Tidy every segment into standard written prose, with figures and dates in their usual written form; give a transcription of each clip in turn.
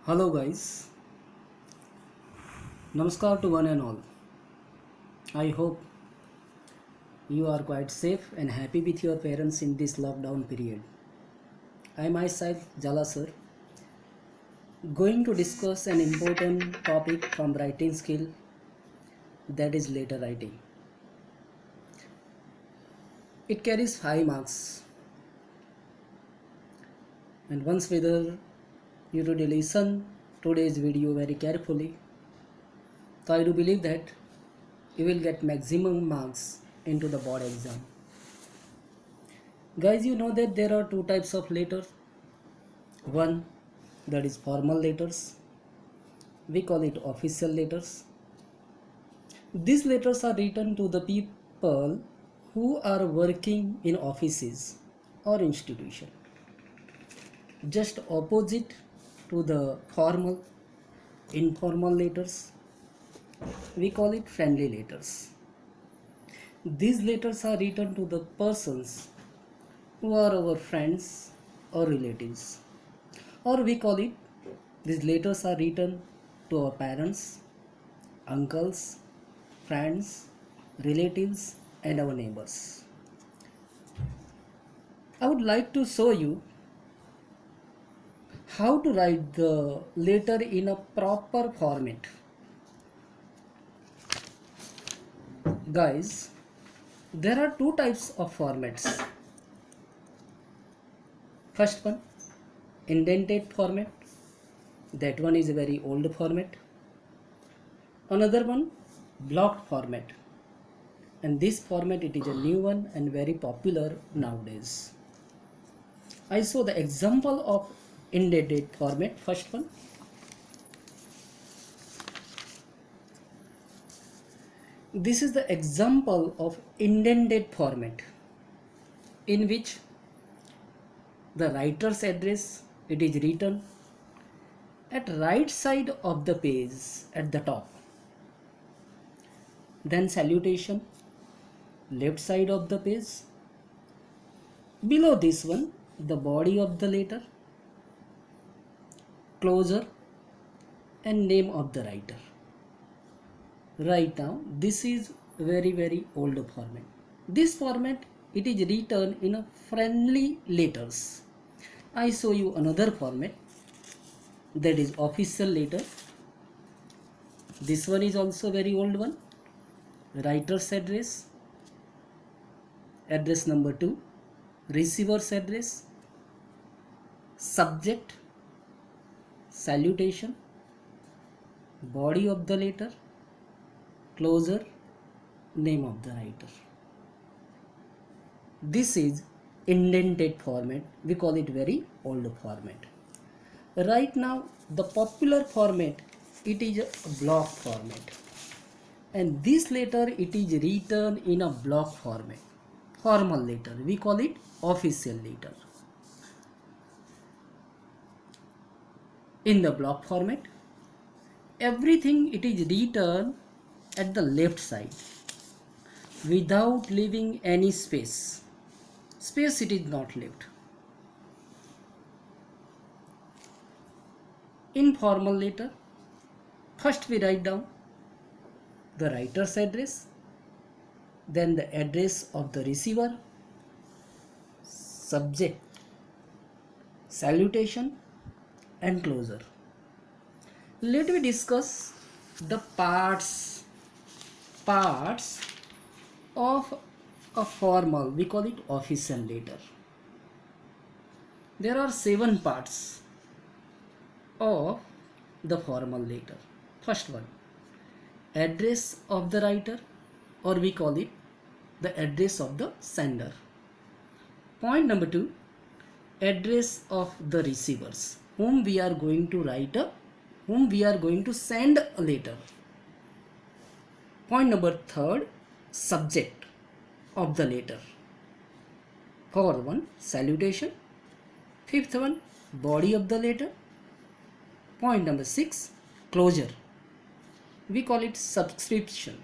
Hello guys, Namaskar to one and all. I hope you are quite safe and happy with your parents in this lockdown period. I myself, Jala sir, going to discuss an important topic from writing skill, that is letter writing. It carries 5 marks, and once whether you to listen today's video very carefully, so I do believe that you will get maximum marks into the board exam. Guys, you know that there are two types of letters. One, that is formal letters. We call it official letters. These letters are written to the people who are working in offices or institution. Just opposite to the formal, informal letters, we call it friendly letters. These letters are written to the persons who are our friends or relatives, or we call it, these letters are written to our parents, uncles, friends, relatives, and our neighbors. I would like to show you how to write the letter in a proper format. Guys, there are two types of formats. First one, indented format. That one is a very old format. Another one, blocked format. And this format, it is a new one and very popular nowadays. I saw the example of indented format. First one. This is the example of indented format in which the writer's address, it is written at right side of the page at the top. Then salutation, left side of the page. Below this one, the body of the letter, closure, and name of the writer. Right now, this is very old format. This format, it is written in a friendly letters. I show you another format, that is official letter. This one is also very old one. Writer's address, address number 2, receiver's address, subject, salutation, body of the letter, closure, name of the writer. This is indented format. We call it very old format. Right now, the popular format, it is a block format. And this letter, it is written in a block format. Formal letter. We call it official letter. In the block format, everything it is written at the left side without leaving any space. Space it is not left. In formal letter, first we write down the writer's address, then the address of the receiver, subject, salutation, and closure. Let me discuss the parts of a formal, we call it official letter. There are 7 parts of the formal letter. First one, address of the writer, or we call it the address of the sender. Point number 2, address of the receivers, whom we are going to send a letter. Point number 3, subject of the letter. 4th one, salutation. 5th one, body of the letter. Point number 6, closure. We call it subscription.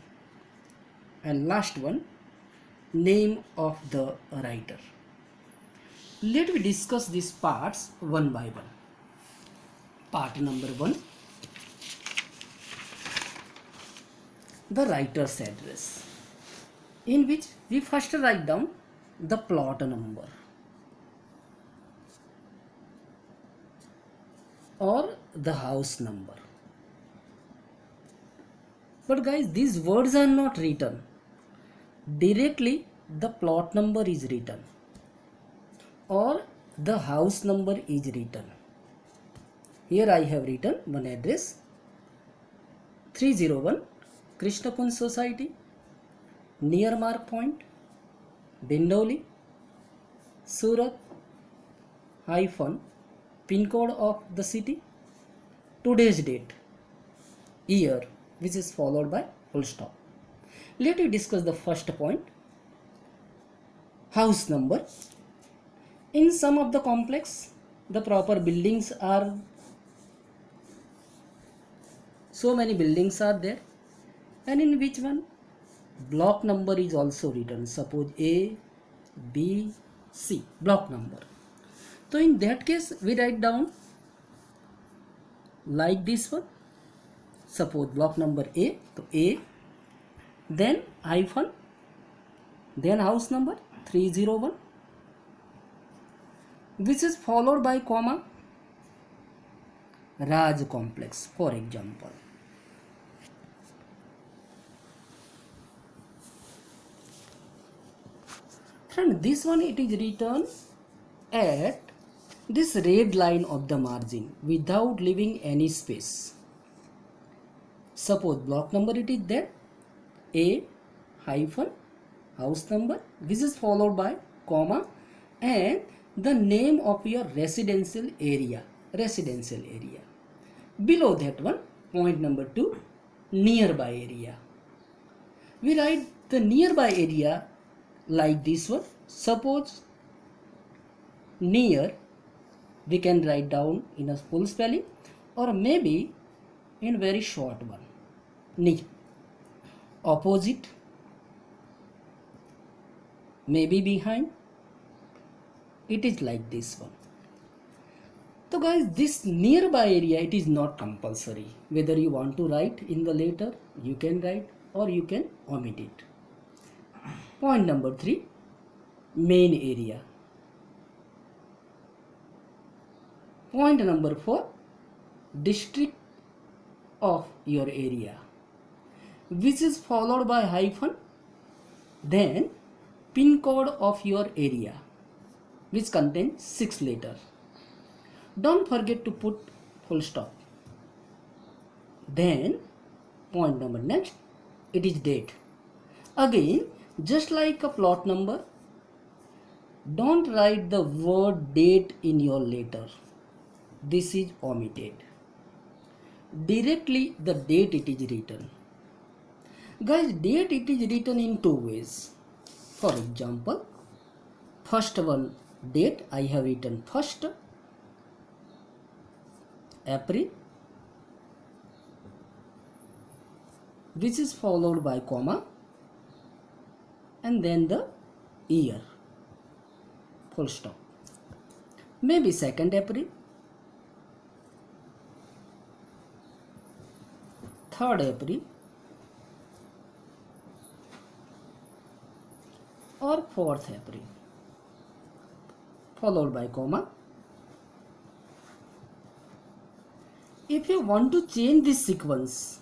And last one, name of the writer. Let me discuss these parts one by one. Part number 1, the writer's address, in which we first write down the plot number or the house number. But guys, these words are not written directly. The plot number is written or the house number is written. Here I have written one address, 301 Krishna Kunj Society, near Mark Point, Bindoli, Surat, hyphen, pin code of the city, today's date, year, which is followed by full stop. Let me discuss the first point, house number. In some of the complex, the proper buildings are, so many buildings are there, and in which one block number is also written. Suppose A, B, C, block number. So in that case, we write down like this one. Suppose block number A, so A, then hyphen, then house number 301, which is followed by comma, Raj complex, for example. Friend, this one it is written at this red line of the margin without leaving any space. Suppose block number it is there, A hyphen house number, which is followed by comma and the name of your residential area. Below that one, point number 2, nearby area. We write the nearby area like this one. Suppose near, we can write down in a full spelling or maybe in very short one. Near, opposite, maybe behind. It is like this one. So guys, this nearby area, it is not compulsory. Whether you want to write in the letter, you can write or you can omit it. Point number 3, main area. Point number 4, district of your area, which is followed by hyphen, then pin code of your area, which contains 6 letters. Don't forget to put full stop. Then point number next, it is date. Again, just like a plot number, don't write the word date in your letter. This is omitted. Directly the date it is written. Guys, date it is written in 2 ways. For example, first one date I have written 1st April, which is followed by comma and then the year, full stop. Maybe 2nd April, 3rd April or 4th April, followed by comma. If you want to change this sequence,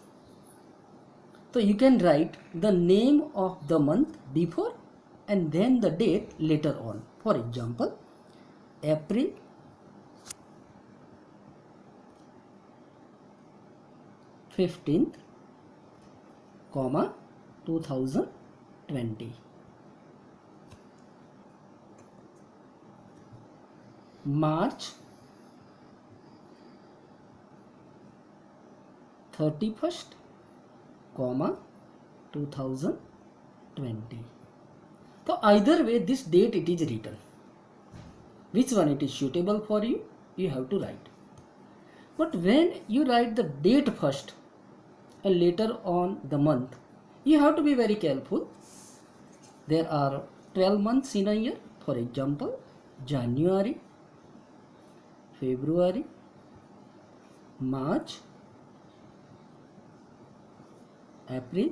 so you can write the name of the month before and then the date later on. For example, April 15th, 2020. March 31st, 2020. So either way, this date it is written. Which one it is suitable for you, you have to write. But when you write the date first and later on the month, you have to be very careful. There are 12 months in a year. For example, January, February, March, April,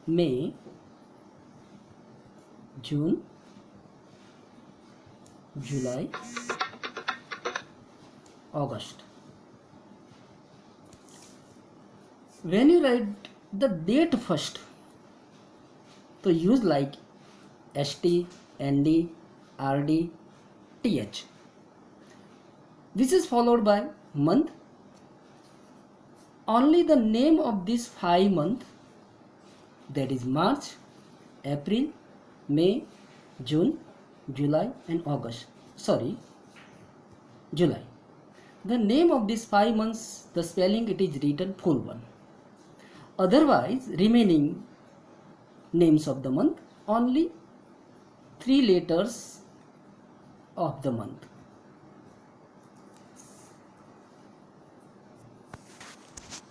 May, June, July, August. When you write the date first, so use like ST, ND, RD, TH. This is followed by month. Only the name of these 5 months, that is March, April, May, June, July and August. July. The name of these 5 months, the spelling it is written full one. Otherwise, remaining names of the month, only 3 letters of the month.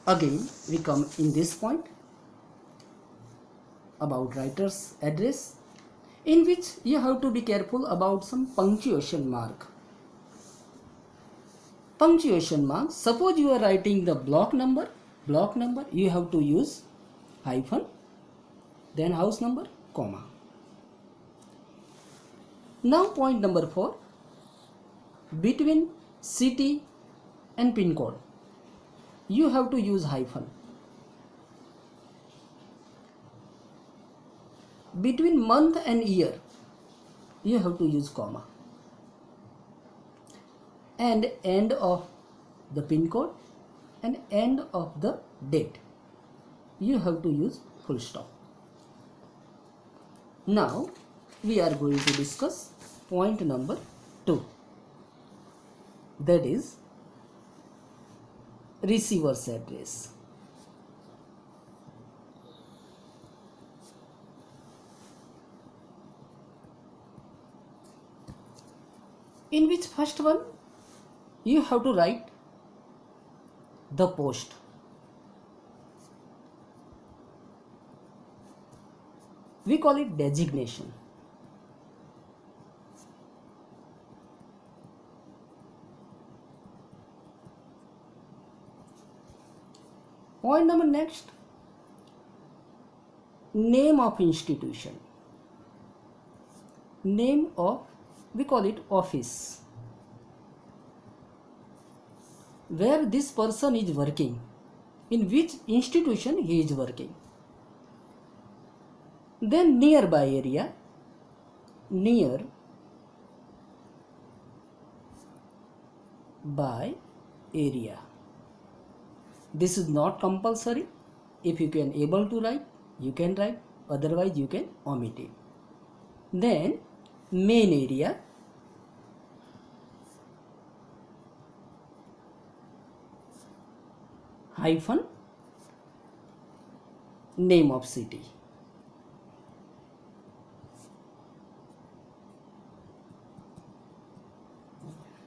Again, we come in this point about writer's address, in which you have to be careful about some punctuation mark. Punctuation mark, suppose you are writing the block number, you have to use hyphen, then house number, comma. Now point number 4, between city and pin code, you have to use hyphen. Between month and year, you have to use comma. And end of the pin code and end of the date, you have to use full stop. Now we are going to discuss point number 2, that is receiver's address. In which first one, you have to write the post. We call it designation. Point number next, name of institution. Name of, we call it office, where this person is working, in which institution he is working. Then nearby area, near by area. This is not compulsory. If you can able to write, you can write, otherwise you can omit it. Then main area, hyphen, name of city.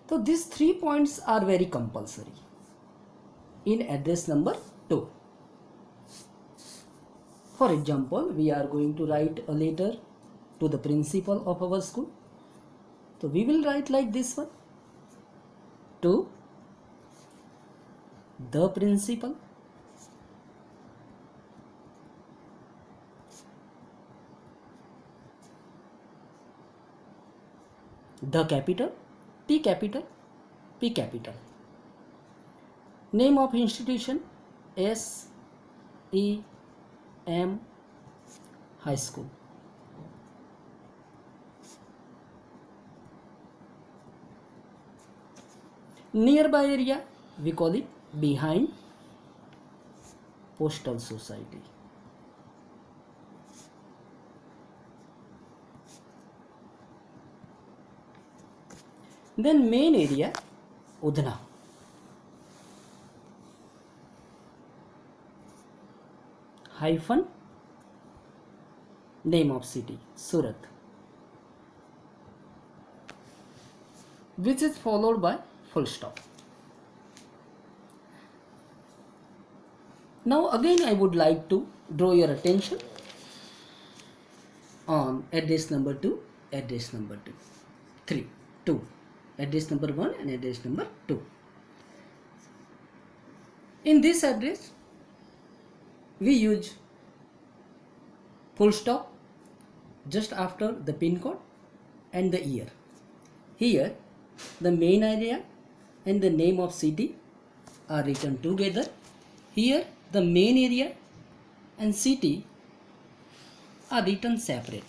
So these 3 points are very compulsory in address number 2. For example, we are going to write a letter to the principal of our school. So we will write like this one, to the principal, the capital, T capital, P capital. Name of institution, SEM High School. Nearby area, we call it behind Postal Society. Then main area, Udna. Hyphen, name of city, Surat, which is followed by full stop. Now again I would like to draw your attention on address number 2, address number 2, 3, 2, address number 1 and address number 2. In this address, we use full stop just after the pin code and the year. Here, the main area and the name of city are written together. Here, the main area and city are written separate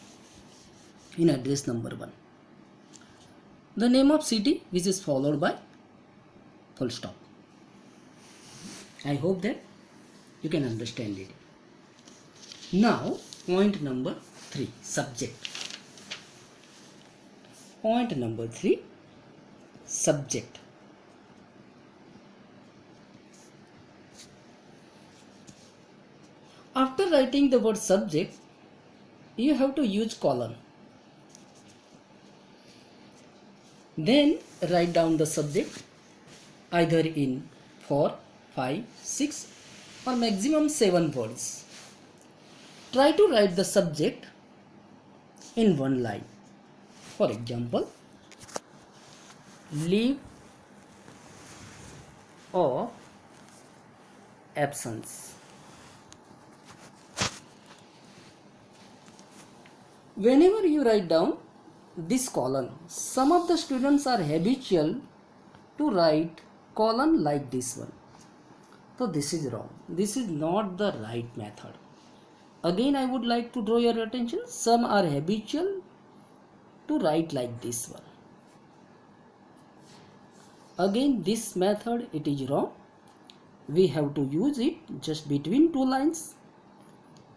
in address number 1. The name of city which is followed by full stop. I hope that you can understand it. Now, point number 3, subject. Point number 3, subject. After writing the word subject, you have to use colon. Then write down the subject either in 4, 5, 6 or maximum 7 words. Try to write the subject in one line. For example, leave of absence. Whenever you write down this colon, some of the students are habitual to write colon like this one. So this is wrong. This is not the right method. Again, I would like to draw your attention. Some are habitual to write like this one. Again, this method, it is wrong. We have to use it just between two lines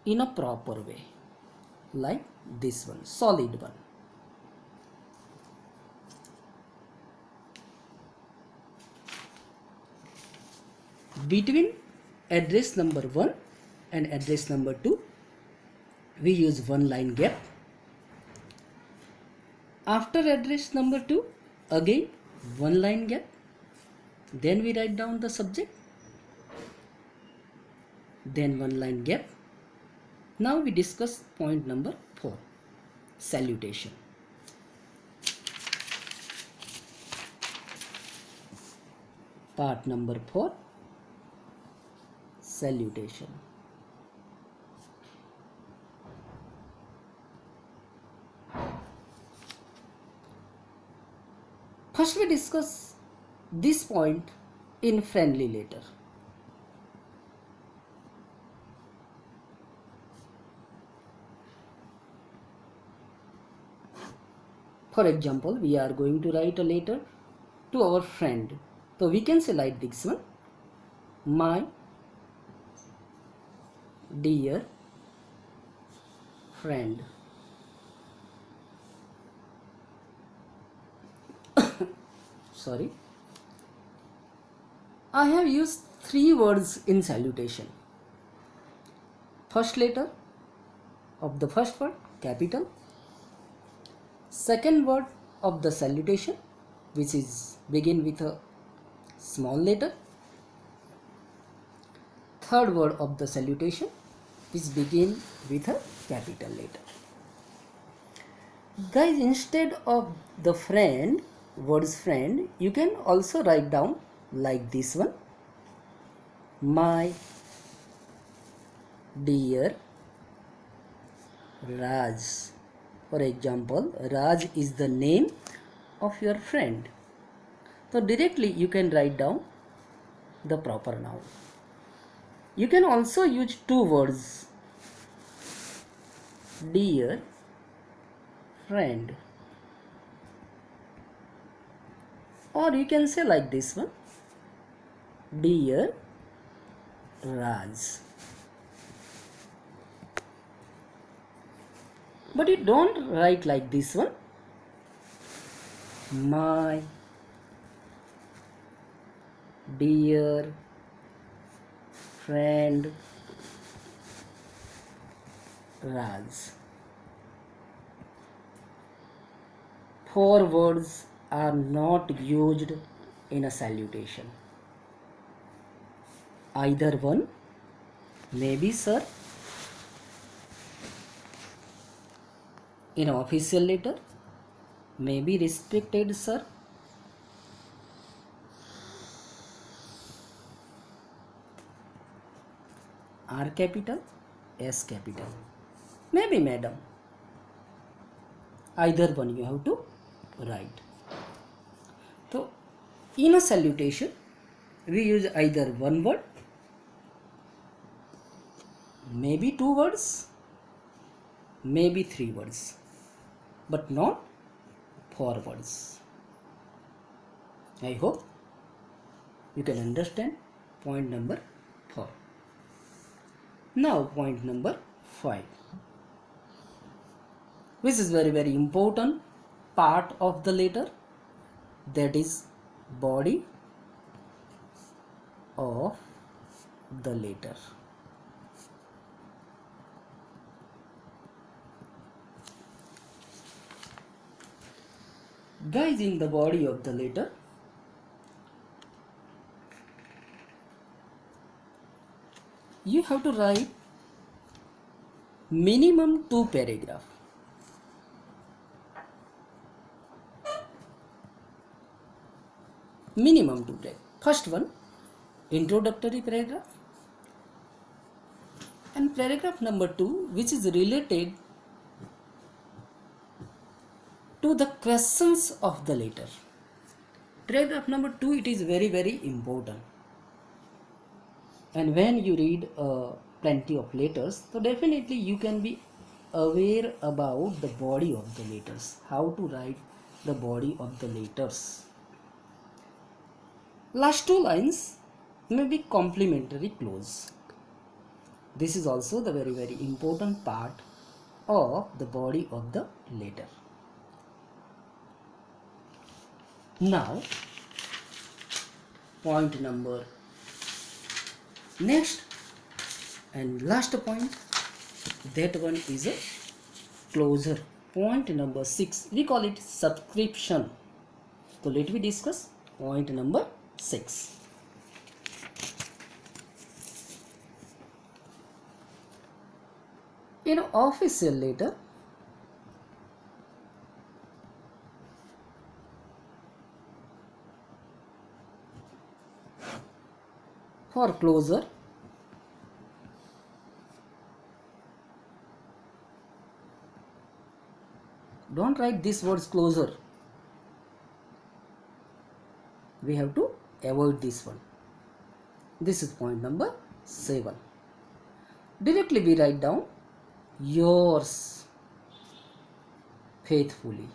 in a proper way, like this one, solid one. Between address number 1 and address number 2, we use one line gap. After address number 2, again one line gap. Then we write down the subject. Then one line gap. Now we discuss point number 4, salutation. Part number 4, salutation. First we discuss this point in friendly letter. For example, we are going to write a letter to our friend. So we can say like this one, my dear friend. Sorry. I have used 3 words in salutation. First letter of the first word, capital. Second word of the salutation, which is begin with a small letter. Third word of the salutation, which begin with a capital letter. Guys, instead of the friend, words friend, you can also write down like this one, my dear Raj. For example, Raj is the name of your friend. So directly you can write down the proper noun. You can also use 2 words, dear friend, or you can say like this one, dear Raj. But you don't write like this one, my dear friend Raj. 4 words are not used in a salutation. Either one, maybe sir, in an official letter, maybe respected sir, R capital, S capital. Maybe madam. Either one you have to write. So in a salutation, we use either one word, maybe two words, maybe three words, but not four words. I hope you can understand point number 4. Now point number 5, which is very important part of the letter, that is body of the letter. Guys, in the body of the letter, you have to write minimum 2 paragraphs. Minimum 2 paragraphs. First one, introductory paragraph, and paragraph number 2, which is related to the questions of the letter. Paragraph number 2, it is very important. And when you read plenty of letters, so definitely you can be aware about the body of the letters, how to write the body of the letters. Last 2 lines may be complementary clause. This is also the very important part of the body of the letter. Now, point number next and last point, that one is a closure. Point number 6, we call it subscription. So let me discuss point number 6. In an official letter, for closure, don't write this words closure. We have to avoid this one. This is point number 7. Directly we write down yours faithfully.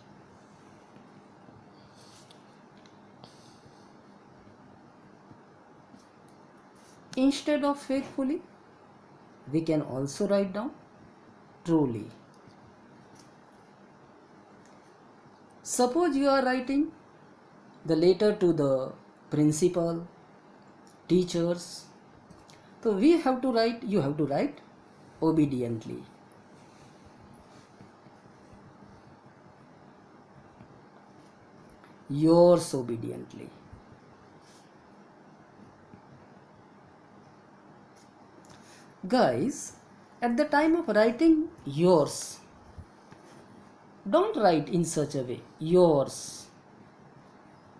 Instead of faithfully, we can also write down truly. Suppose you are writing the letter to the principal, teachers, so you have to write obediently. Yours obediently. Guys, at the time of writing yours, don't write in such a way, yours.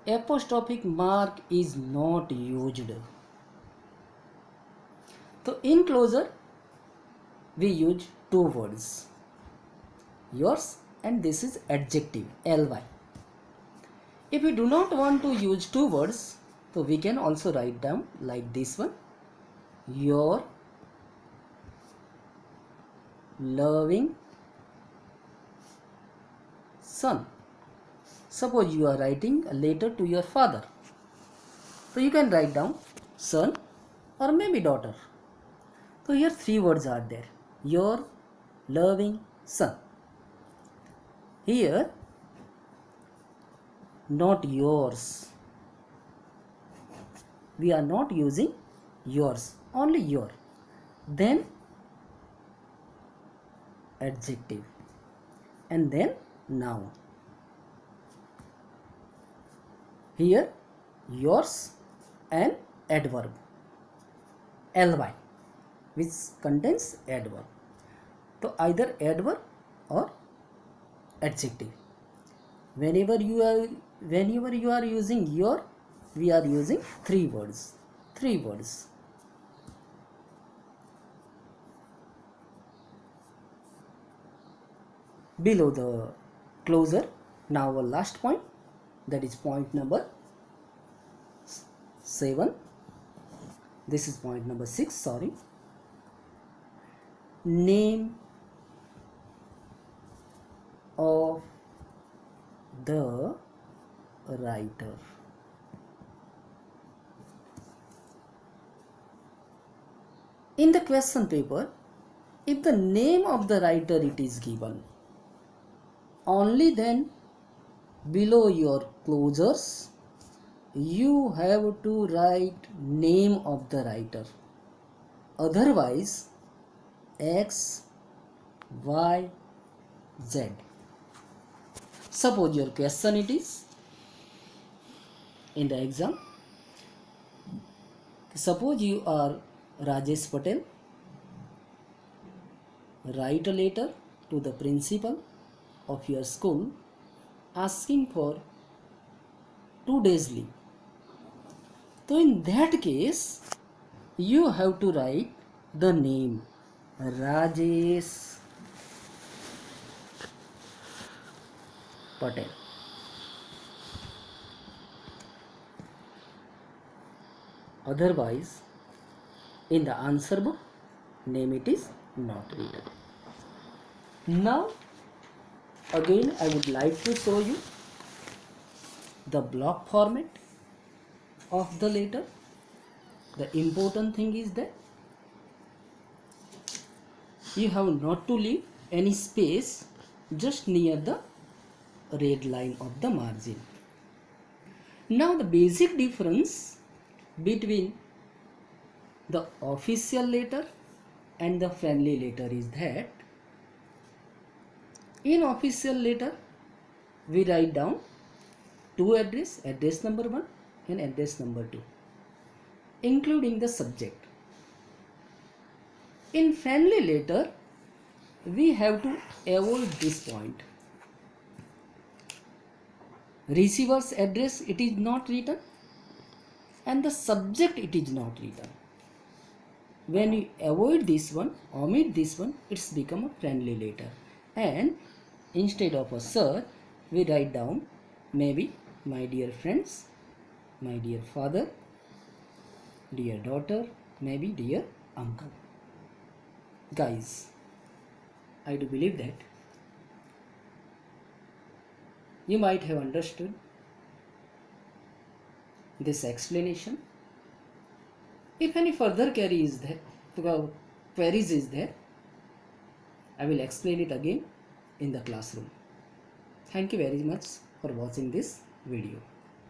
Apostrophic mark is not used. So in closure, we use 2 words, yours, and this is adjective, ly. If we do not want to use 2 words, so we can also write down like this one, your loving son. Suppose you are writing a letter to your father, so you can write down son or maybe daughter. So here 3 words are there, your loving son. Here not yours, we are not using yours, only your. Then adjective and then noun. Here yours and adverb ly, which contains adverb. So either adverb or adjective. Whenever you are using your, we are using 3 words. below the closure. Now our last point, that is point number 7. This is point number 6, sorry. Name of the writer. In the question paper, if the name of the writer it is given, only then below your closures you have to write name of the writer. Otherwise X, Y, Z. Suppose your question it is in the exam. Suppose you are Rajesh Patel. Write a letter to the principal of your school asking for 2 days leave. So in that case, you have to write the name Rajesh Patel. Otherwise, in the answer book, name it is not written. Now, again I would like to show you the block format of the letter. The important thing is that you have not to leave any space just near the red line of the margin. Now the basic difference between the official letter and the friendly letter is that in official letter we write down two address number 1 and address number 2, including the subject. In friendly letter we have to avoid this point. Receiver's address it is not written and the subject it is not written. When you avoid this one, omit this one, it's become a friendly letter. And instead of a sir, we write down maybe my dear friends, my dear father, dear daughter, maybe dear uncle. Guys, I do believe that you might have understood this explanation. If any further queries is there, I will explain it again in the classroom. Thank you very much for watching this video.